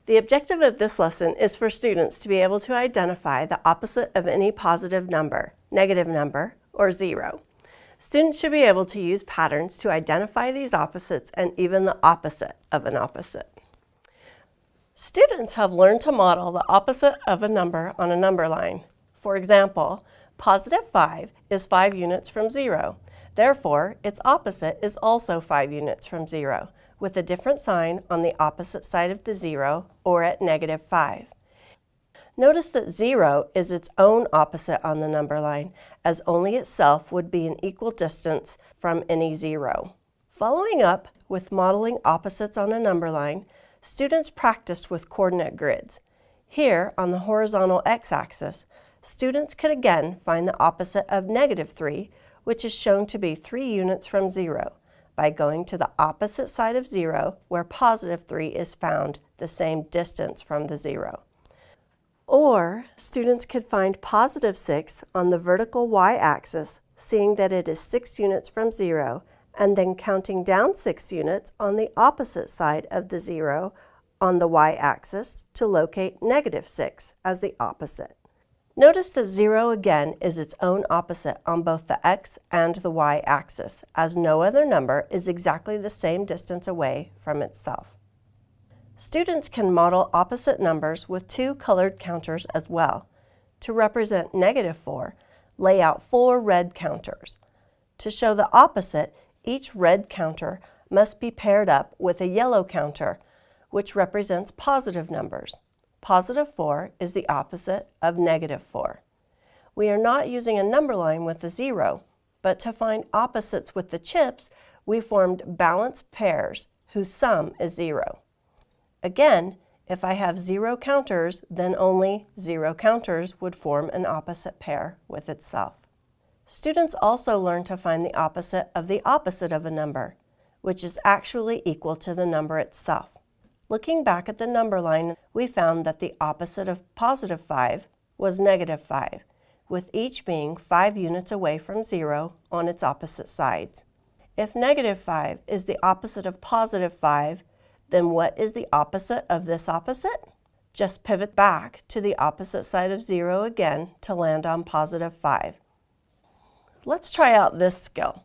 The objective of this lesson is for students to be able to identify the opposite of any positive number, negative number, or zero. Students should be able to use patterns to identify these opposites and even the opposite of an opposite. Students have learned to model the opposite of a number on a number line. For example, positive 5 is 5 units from 0. Therefore, its opposite is also 5 units from 0, with a different sign on the opposite side of the 0 or at negative 5. Notice that 0 is its own opposite on the number line, as only itself would be an equal distance from any 0. Following up with modeling opposites on a number line, students practiced with coordinate grids. Here, on the horizontal x-axis, students could again find the opposite of negative 3, which is shown to be 3 units from 0, by going to the opposite side of 0, where positive 3 is found, the same distance from the 0. Or, students could find positive 6 on the vertical y-axis, seeing that it is 6 units from 0, and then counting down 6 units on the opposite side of the 0 on the y-axis to locate negative 6 as the opposite. Notice that 0 again is its own opposite on both the x and the y-axis, as no other number is exactly the same distance away from itself. Students can model opposite numbers with 2 colored counters as well. To represent negative 4, lay out 4 red counters. To show the opposite, each red counter must be paired up with a yellow counter, which represents positive numbers. Positive 4 is the opposite of negative 4. We are not using a number line with a 0, but to find opposites with the chips, we formed balanced pairs whose sum is 0. Again, if I have 0 counters, then only 0 counters would form an opposite pair with itself. Students also learn to find the opposite of a number, which is actually equal to the number itself. Looking back at the number line, we found that the opposite of positive 5 was negative 5, with each being 5 units away from 0 on its opposite sides. If negative 5 is the opposite of positive 5, then what is the opposite of this opposite? Just pivot back to the opposite side of 0 again to land on positive 5. Let's try out this skill.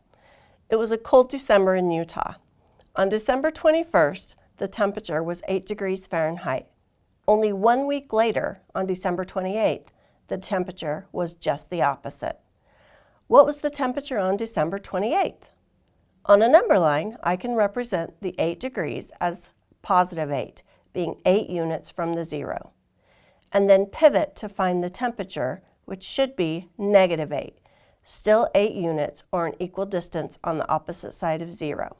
It was a cold December in Utah. On December 21st, the temperature was 8 degrees Fahrenheit. Only 1 week later, on December 28th, the temperature was just the opposite. What was the temperature on December 28th? On a number line, I can represent the 8 degrees as positive 8, being 8 units from the 0. And then pivot to find the temperature, which should be negative 8, still 8 units or an equal distance on the opposite side of 0.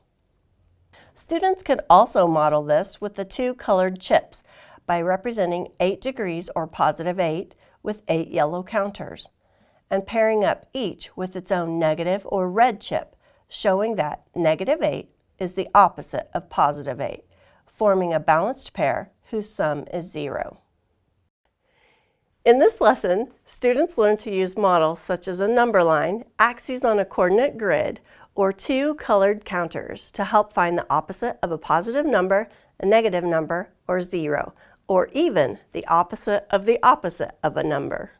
Students could also model this with the 2 colored chips by representing 8 degrees or positive 8 with 8 yellow counters, and pairing up each with its own negative or red chip, showing that negative 8 is the opposite of positive 8, forming a balanced pair whose sum is 0. In this lesson, students learn to use models such as a number line, axes on a coordinate grid, or 2 colored counters to help find the opposite of a positive number, a negative number, or 0, or even the opposite of a number.